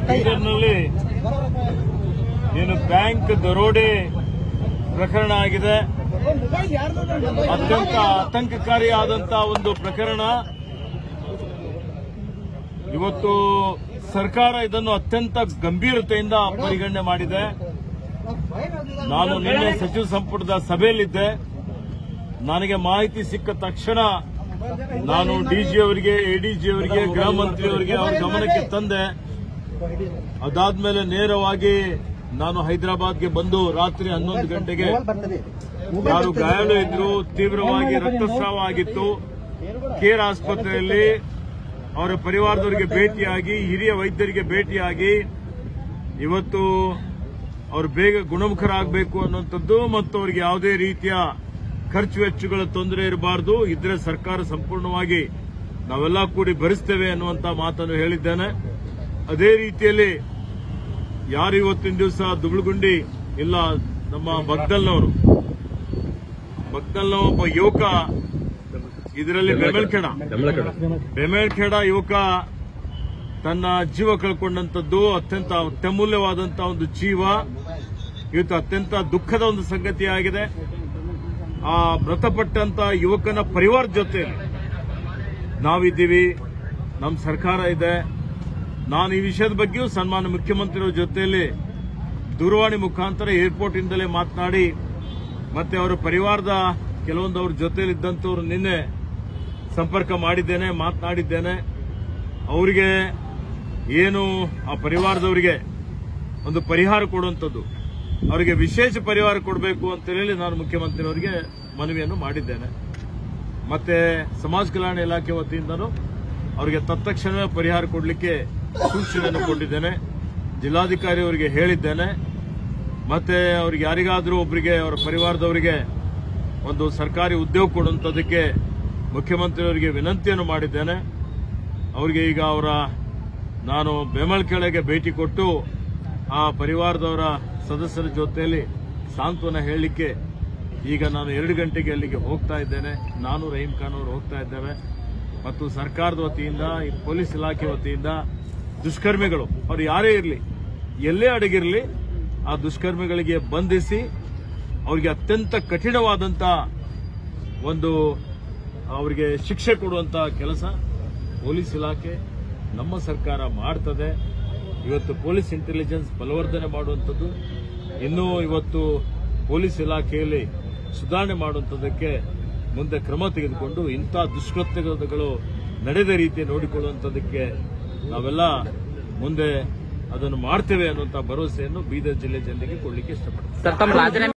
ಬೀದರ್ನಲ್ಲಿ ಏನು ಬ್ಯಾಂಕ್ ದರೋಡೆ ಪ್ರಕರಣ ಆಗಿದೆ. ಅತ್ಯಂತ ಆತಂಕಕಾರಿಯಾದಂತಹ ಒಂದು ಪ್ರಕರಣ. ಇವತ್ತು ಸರ್ಕಾರ ಇದನ್ನು ಅತ್ಯಂತ ಗಂಭೀರತೆಯಿಂದ ಪರಿಗಣನೆ ಮಾಡಿದೆ. ನಾನು ನಿನ್ನೆ ಸಚಿವ ಸಂಪುಟದ ಸಭೆಯಲ್ಲಿದ್ದೆ. ನನಗೆ ಮಾಹಿತಿ ಸಿಕ್ಕ ತಕ್ಷಣ ನಾನು ಡಿಜಿ ಅವರಿಗೆ, ಎಡಿಜಿ ಅವರಿಗೆ, ಗೃಹ ಮಂತ್ರಿ ಅವರಿಗೆ ಅವರ ಗಮನಕ್ಕೆ ತಂದೆ. ಅದಾದ್ಮೇಲೆ ನೇರವಾಗಿ ನಾನು ಹೈದರಾಬಾದ್ಗೆ ಬಂದು ರಾತ್ರಿ 11 ಗಂಟೆಗೆ ಯಾರು ಗಾಯಾಳು ಇದ್ರು, ತೀವ್ರವಾಗಿ ರಕ್ತಸ್ರಾವ ಆಗಿತ್ತು, ಕೇರ್ ಆಸ್ಪತ್ರೆಯಲ್ಲಿ ಅವರ ಪರಿವಾರದವರಿಗೆ ಭೇಟಿಯಾಗಿ, ಹಿರಿಯ ವೈದ್ಯರಿಗೆ ಭೇಟಿಯಾಗಿ ಇವತ್ತು ಅವರು ಬೇಗ ಗುಣಮುಖರಾಗಬೇಕು ಅನ್ನುವಂಥದ್ದು ಮತ್ತು ಅವರಿಗೆ ಯಾವುದೇ ರೀತಿಯ ಖರ್ಚು ವೆಚ್ಚಗಳ ತೊಂದರೆ ಇರಬಾರದು, ಇದ್ರೆ ಸರ್ಕಾರ ಸಂಪೂರ್ಣವಾಗಿ ನಾವೆಲ್ಲ ಕೂಡಿ ಭರಿಸ್ತೇವೆ ಅನ್ನುವಂತ ಮಾತನ್ನು ಹೇಳಿದ್ದೇನೆ. ಅದೇ ರೀತಿಯಲ್ಲಿ ಯಾರು ಇವತ್ತಿನ ದಿವಸ ದುಬ್ಳಗುಂಡಿ ಇಲ್ಲ ನಮ್ಮ ಬಗ್ದಲ್ನವರು ಒಬ್ಬ ಯುವಕ ಇದರಲ್ಲಿ ಬೆಮೇಲ್ಖೇಡ ಯುವಕ ತನ್ನ ಜೀವ ಕಳ್ಕೊಂಡಂತದ್ದು ಅತ್ಯಂತ ಅತ್ಯಮೂಲ್ಯವಾದಂತಹ ಒಂದು ಜೀವ. ಇವತ್ತು ಅತ್ಯಂತ ದುಃಖದ ಒಂದು ಸಂಗತಿಯಾಗಿದೆ. ಆ ಮೃತಪಟ್ಟಂತ ಯುವಕನ ಪರಿವಾರ ಜೊತೆ ನಾವಿದ್ದೀವಿ, ನಮ್ಮ ಸರ್ಕಾರ ಇದೆ. ನಾನು ಈ ವಿಷಯದ ಬಗ್ಗೆಯೂ ಸನ್ಮಾನ್ಯ ಮುಖ್ಯಮಂತ್ರಿಯವರ ಜೊತೆಯಲ್ಲಿ ದೂರವಾಣಿ ಮುಖಾಂತರ ಏರ್ಪೋರ್ಟ್ ಇಂದಲೇ ಮಾತನಾಡಿ, ಮತ್ತೆ ಅವರ ಪರಿವಾರದ ಕೆಲವೊಂದು ಅವ್ರ ಜೊತೆಯಲ್ಲಿದ್ದಂಥವ್ರು ನಿನ್ನೆ ಸಂಪರ್ಕ ಮಾಡಿದ್ದೇನೆ, ಮಾತನಾಡಿದ್ದೇನೆ. ಅವರಿಗೆ ಏನು ಆ ಪರಿವಾರದವರಿಗೆ ಒಂದು ಪರಿಹಾರ ಕೊಡುವಂಥದ್ದು, ಅವರಿಗೆ ವಿಶೇಷ ಪರಿಹಾರ ಕೊಡಬೇಕು ಅಂತ ಹೇಳಿ ನಾನು ಮುಖ್ಯಮಂತ್ರಿಯವರಿಗೆ ಮನವಿಯನ್ನು ಮಾಡಿದ್ದೇನೆ. ಮತ್ತೆ ಸಮಾಜ ಕಲ್ಯಾಣ ಇಲಾಖೆ ವತಿಯಿಂದನೂ ಅವರಿಗೆ ತತ್ಕ್ಷಣವೇ ಪರಿಹಾರ ಕೊಡಲಿಕ್ಕೆ ಸೂಚನೆಯನ್ನು ಕೊಟ್ಟಿದ್ದೇನೆ. ಜಿಲ್ಲಾಧಿಕಾರಿ ಅವರಿಗೆ ಹೇಳಿದ್ದೇನೆ. ಮತ್ತೆ ಅವರಿಗೆ ಯಾರಿಗಾದರೂ ಒಬ್ಬರಿಗೆ ಅವರ ಪರಿವಾರದವರಿಗೆ ಒಂದು ಸರ್ಕಾರಿ ಉದ್ಯೋಗ ಕೊಡುವಂಥದ್ದಕ್ಕೆ ಮುಖ್ಯಮಂತ್ರಿಯವರಿಗೆ ವಿನಂತಿಯನ್ನು ಮಾಡಿದ್ದೇನೆ. ಅವರಿಗೆ ಈಗ ನಾನು ಬೆಮಲ್ಕೆಳೆಗೆ ಭೇಟಿ ಕೊಟ್ಟು ಆ ಪರಿವಾರದವರ ಸದಸ್ಯರ ಜೊತೆಯಲ್ಲಿ ಸಾಂತ್ವನ ಹೇಳಲಿಕ್ಕೆ ಈಗ ನಾನು 2 ಗಂಟೆಗೆ ಅಲ್ಲಿಗೆ ಹೋಗ್ತಾ ಇದ್ದೇನೆ. ನಾನು ರಹೀಂ ಖಾನ್ ಅವರು ಹೋಗ್ತಾ ಇದ್ದೇವೆ. ಮತ್ತು ಸರ್ಕಾರದ ವತಿಯಿಂದ, ಪೊಲೀಸ್ ಇಲಾಖೆ ವತಿಯಿಂದ ದುಷ್ಕರ್ಮಿಗಳು ಅವರು ಯಾರೇ ಇರಲಿ, ಎಲ್ಲೇ ಅಡಗಿರಲಿ, ಆ ದುಷ್ಕರ್ಮಿಗಳಿಗೆ ಬಂಧಿಸಿ ಅವರಿಗೆ ಅತ್ಯಂತ ಕಠಿಣವಾದಂತ ಒಂದು ಅವರಿಗೆ ಶಿಕ್ಷೆ ಕೊಡುವಂತ ಕೆಲಸ ಪೊಲೀಸ್ ಇಲಾಖೆ, ನಮ್ಮ ಸರ್ಕಾರ ಮಾಡ್ತದೆ. ಇವತ್ತು ಪೊಲೀಸ್ ಇಂಟೆಲಿಜೆನ್ಸ್ ಬಲವರ್ಧನೆ ಮಾಡುವಂಥದ್ದು, ಇನ್ನೂ ಇವತ್ತು ಪೊಲೀಸ್ ಇಲಾಖೆಯಲ್ಲಿ ಸುಧಾರಣೆ ಮಾಡುವಂಥದ್ದಕ್ಕೆ ಮುಂದೆ ಕ್ರಮ ತೆಗೆದುಕೊಂಡು ಇಂಥ ದುಷ್ಕೃತ್ಯಗಳು ನಡೆದ ರೀತಿ ನೋಡಿಕೊಳ್ಳುವಂಥದ್ದಕ್ಕೆ ನಾವೆಲ್ಲ ಮುಂದೆ ಅದನ್ನು ಮಾಡ್ತೇವೆ ಅನ್ನುವಂಥ ಭರವಸೆಯನ್ನು ಬೀದರ್ ಜಿಲ್ಲೆ ಜನರಿಗೆ ಕೊಡಲಿಕ್ಕೆ ಇಷ್ಟಪಡ್ತೀನಿ.